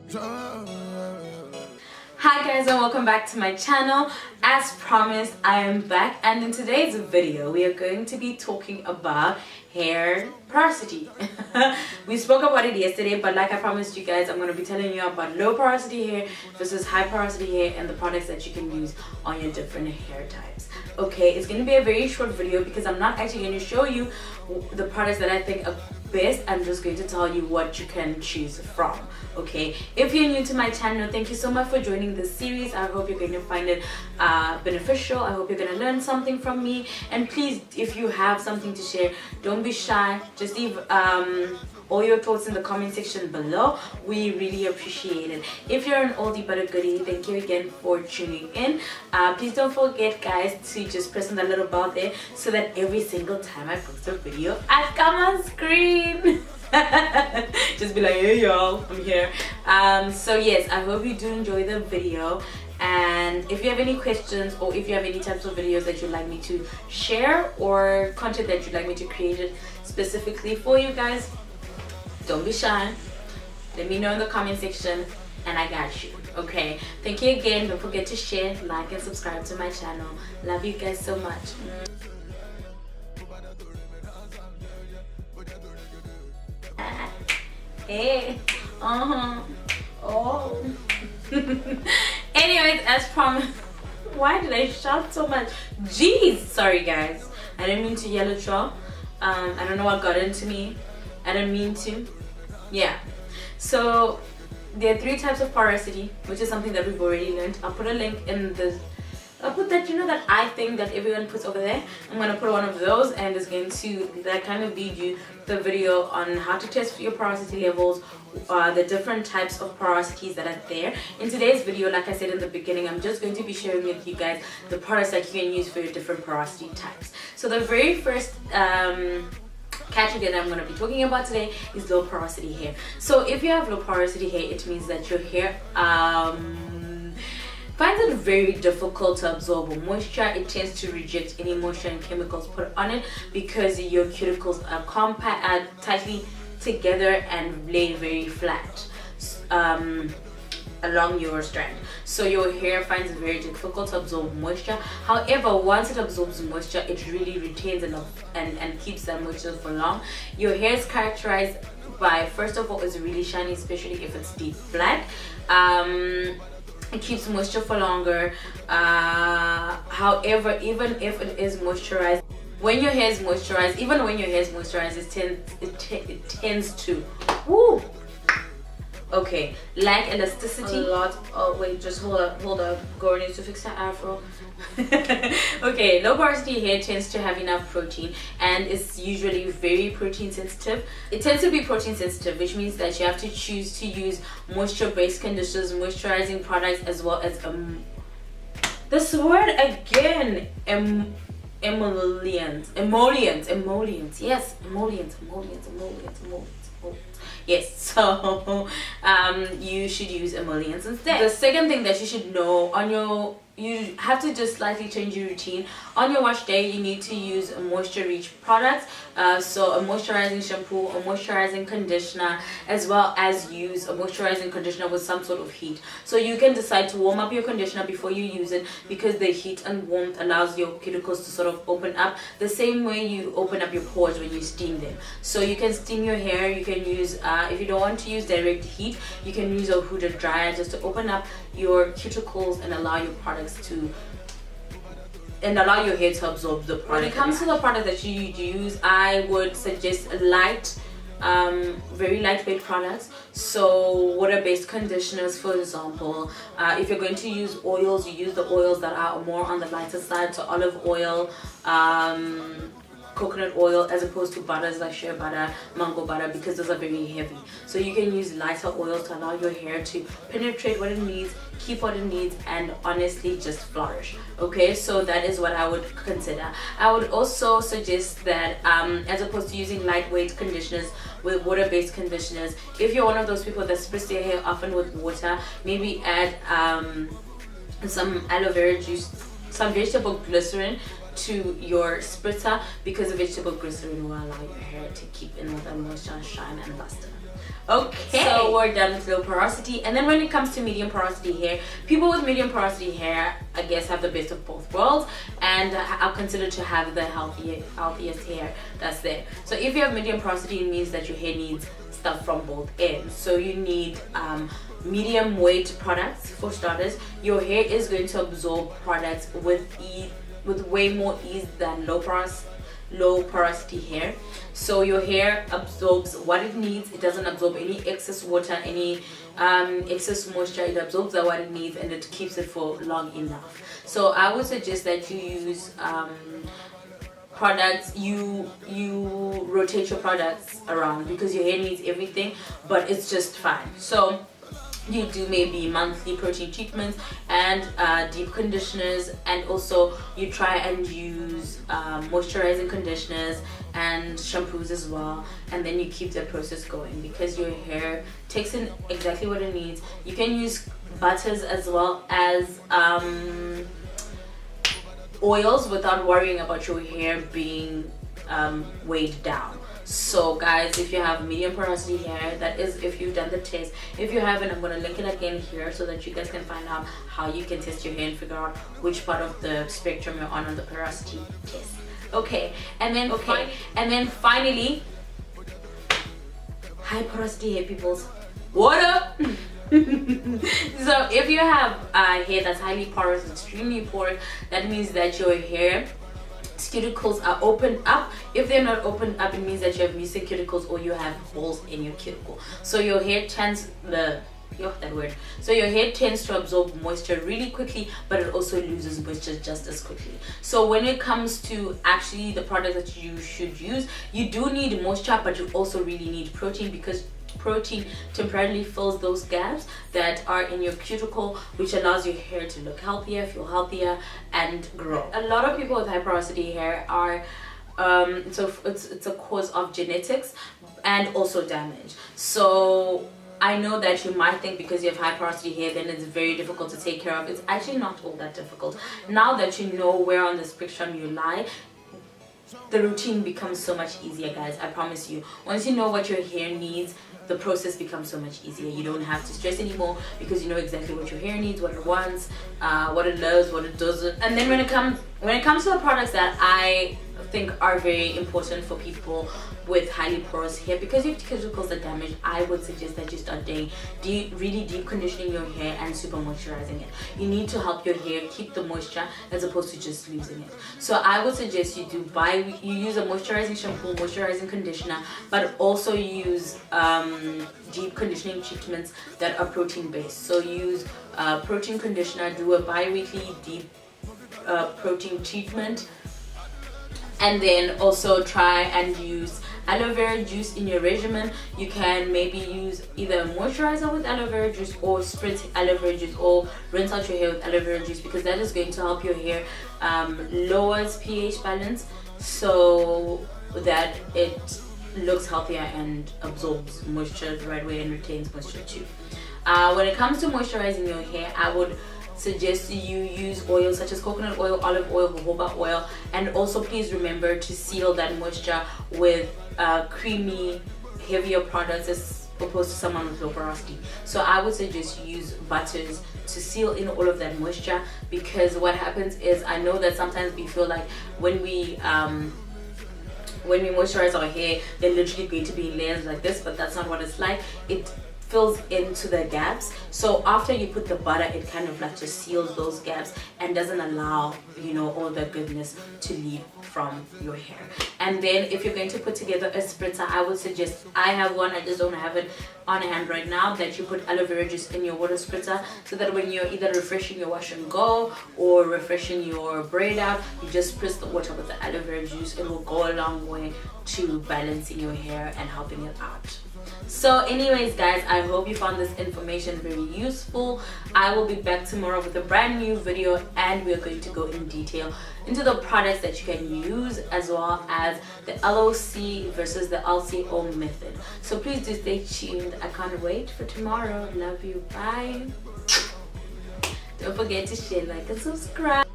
Hi guys, and welcome back to my channel. As promised, I am back, and in today's video we are going to be talking about hair porosity. We spoke about it yesterday, but like I promised you guys, I'm going to be telling you about low porosity hair versus high porosity hair and the products that you can use on your different hair types. Okay, it's going to be a very short video because I'm not actually going to show you the products that I think are best. I'm just going to tell you what you can choose from. Okay, if you're new to my channel, thank you so much for joining this series. I hope you're going to find it beneficial. I hope you're going to learn something from me, and please, if you have something to share, don't be shy. Just leave all your thoughts in the comment section below. We really appreciate it. If you're an oldie but a goodie, thank you again for tuning in. Please don't forget, guys, to just press on that little bell there so that every single time I post a video I come on screen. Just be like, hey y'all, I'm here. So yes, I hope you do enjoy the video, and if you have any questions or if you have any types of videos that you'd like me to share or content that you'd like me to create it specifically for you guys, don't be shy. Let me know in the comment section and I got you. Okay, thank you again. Don't forget to share, like, and subscribe to my channel. Love you guys so much. Hey, oh. Anyways, as promised. Why did I shout so much? Jeez, sorry guys, I didn't mean to yell at y'all. I don't know what got into me. I didn't mean to. Yeah, so there are 3 types of porosity, which is something that we've already learned. I'll put a link in the I'll put that, you know, that eye thing that everyone puts over there. I'm going to put one of those, and it's going to that kind of lead you the video on how to test your porosity levels, the different types of porosities that are there. In today's video, like I said in the beginning, I'm just going to be sharing with you guys the products that you can use for your different porosity types. So the very first category that I'm going to be talking about today is low porosity hair. So if you have low porosity hair, it means that your hair finds it very difficult to absorb moisture. It tends to reject any moisture and chemicals put on it because your cuticles are tightly together and laid very flat along your strand. So your hair finds it very difficult to absorb moisture. However, once it absorbs moisture, it really retains enough and keeps that moisture for long. Your hair is characterized by, first of all, it's really shiny, especially if it's deep black. It keeps moisture for longer. However, even if it is moisturized, when your hair is moisturized, it tends to lack elasticity a lot. Oh wait, just hold up. Girl needs to fix her afro. Okay, low porosity hair tends to have enough protein and is usually very protein sensitive. It tends to be protein sensitive, which means that you have to choose to use moisture-based conditioners, moisturizing products, as well as this word again, emollients. Yes, emollients. Yes, so you should use emollients instead. The second thing that you should know, you have to just slightly change your routine. On your wash day, you need to use moisture-rich products, so a moisturizing shampoo, a moisturizing conditioner, as well as use a moisturizing conditioner with some sort of heat. So you can decide to warm up your conditioner before you use it, because the heat and warmth allows your cuticles to sort of open up the same way you open up your pores when you steam them. So you can steam your hair. You can use, if you don't want to use direct heat, you can use a hooded dryer just to open up your cuticles and allow your products allow your hair to absorb the product. When it comes to the product that you use, I would suggest light, very lightweight products. So water-based conditioners, for example. If you're going to use oils, you use the oils that are more on the lighter side, so olive oil, coconut oil, as opposed to butters like shea butter, mango butter, because those are very heavy. So you can use lighter oils to allow your hair to penetrate what it needs, keep what it needs, and honestly just flourish. Okay, so that is what I would consider. I would also suggest that as opposed to using lightweight conditioners with water-based conditioners, if you're one of those people that sprays their hair often with water, maybe add some aloe vera juice, some vegetable glycerin to your spritzer, because the vegetable glycerin will allow your hair to keep in with that moisture, shine, and luster. Okay, so we're done with low porosity. And then when it comes to medium porosity hair, people with medium porosity hair, I guess, have the best of both worlds, and are considered to have the healthiest hair that's there. So if you have medium porosity, it means that your hair needs stuff from both ends. So you need medium weight products. For starters, your hair is going to absorb products with way more ease than low porosity hair. So your hair absorbs what it needs. It doesn't absorb any excess water, any excess moisture. It absorbs what it needs, and it keeps it for long enough. So I would suggest that you use products, you rotate your products around, because your hair needs everything, but it's just fine. So you do maybe monthly protein treatments and deep conditioners, and also you try and use moisturizing conditioners and shampoos as well, and then you keep that process going, because your hair takes in exactly what it needs. You can use butters as well as oils without worrying about your hair being weighed down. So guys, if you have medium porosity hair, that is if you've done the test. If you haven't, I'm going to link it again here so that you guys can find out how you can test your hair and figure out which part of the spectrum you're on the porosity test. Okay, and then finally, high porosity hair peoples, what up? So if you have hair that's highly porous, extremely porous, that means that your hair cuticles are opened up. If they're not opened up, it means that you have missing cuticles or you have holes in your cuticle. So your hair tends So your hair tends to absorb moisture really quickly, but it also loses moisture just as quickly. So when it comes to actually the product that you should use, you do need moisture, but you also really need protein, because protein temporarily fills those gaps that are in your cuticle, which allows your hair to look healthier, feel healthier, and grow. A lot of people with high porosity hair are so it's a cause of genetics and also damage. So I know that you might think because you have high porosity hair then it's very difficult to take care of. It's actually not all that difficult. Now that you know where on the spectrum you lie, the routine becomes so much easier, guys. I promise you. Once you know what your hair needs, the process becomes so much easier. You don't have to stress anymore, because you know exactly what your hair needs, what it wants, what it loves, what it doesn't. And then when it comes to the products that I think are very important for people with highly porous hair, because your cuticles are damaged, I would suggest that you start doing really deep conditioning your hair and super moisturizing it. You need to help your hair keep the moisture as opposed to just losing it. So I would suggest you use a moisturizing shampoo, moisturizing conditioner, but also use deep conditioning treatments that are protein based. So use protein conditioner, do a bi-weekly deep protein treatment, and then also try and use aloe vera juice in your regimen. You can maybe use either a moisturizer with aloe vera juice or spritz aloe vera juice, or rinse out your hair with aloe vera juice, because that is going to help your hair lowers pH balance so that it looks healthier and absorbs moisture the right way and retains moisture too. When it comes to moisturizing your hair, I would suggest you use oils such as coconut oil, olive oil, jojoba oil, and also please remember to seal that moisture with creamy, heavier products as opposed to someone with low porosity. So I would suggest you use butters to seal in all of that moisture, because what happens is, I know that sometimes we feel like when we moisturize our hair, they're literally going to be in layers like this, but that's not what it's like. It fills into the gaps. So after you put the butter, it kind of like just seals those gaps and doesn't allow, you know, all the goodness to leave from your hair. And then if you're going to put together a spritzer, I would suggest, I have one, I just don't have it on hand right now, that you put aloe vera juice in your water spritzer, so that when you're either refreshing your wash and go or refreshing your braid out, you just spritz the water with the aloe vera juice. It will go a long way to balancing your hair and helping it out. So anyways guys, I hope you found this information very useful. I will be back tomorrow with a brand new video, and we're going to go in detail into the products that you can use, as well as the LOC versus the LCO method. So please do stay tuned. I can't wait for tomorrow. Love you. Bye. Don't forget to share, like, and subscribe.